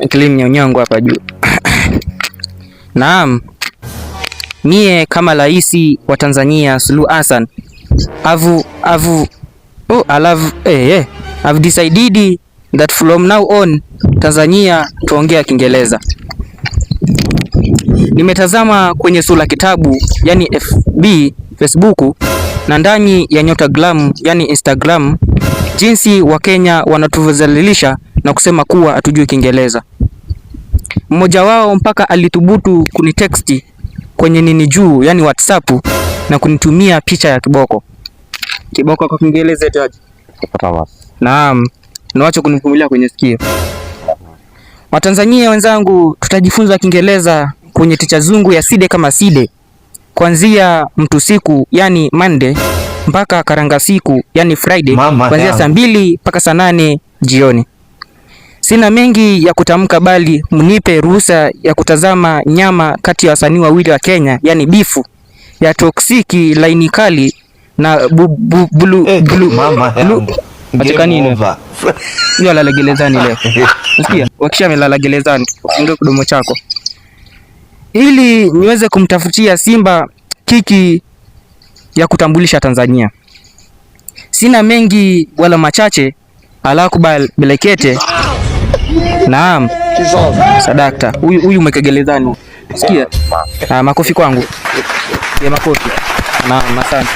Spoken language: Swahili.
Clean nyonyangu hapa juu. Naam. Mie kama rais wa Tanzania Suluhu Hassan I've decided that from now on Tanzania tuongea Kiingereza. Nimetazama kwenye sura kitabu yani FB, Facebook na ndani ya Nyotagram yani Instagram jinsi Wakenya wanatuvizalilisha na kusema kuwa hatujui Kiingereza. Mmoja wao mpaka alithubutu kunitexti kwenye nini juu yani WhatsApp na kunitumia picha ya kiboko. Kiboko kwa Kiingereza itaje? Naam, niwache kunivumilia kwenye sikio. Watanzania wenzangu, tutajifunza Kiingereza kwenye ticha zungu ya side kama side. Kuanzia mtu siku yani Monday mpaka karanga siku yani Friday, kuanzia saa 2 mpaka saa 8 jioni. Sina mengi ya kutamka bali mnipe ruhusa ya kutazama nyama kati ya wasanii wawili wa Kenya yani bifu ya toksiki laini kali na katika nini? Ndio lala gerezani leo. Unasikia? Wakisha amelala gerezani, funga kudomo chako. Ili niweze kumtafutia Simba kiki ya kutambulisha Tanzania. Sina mengi wala machache, alakubal belekete. Naam. Sadakta. Huyu umekegelezani. Sikia? Makofi kwangu. Ya makofi. Naam, asante.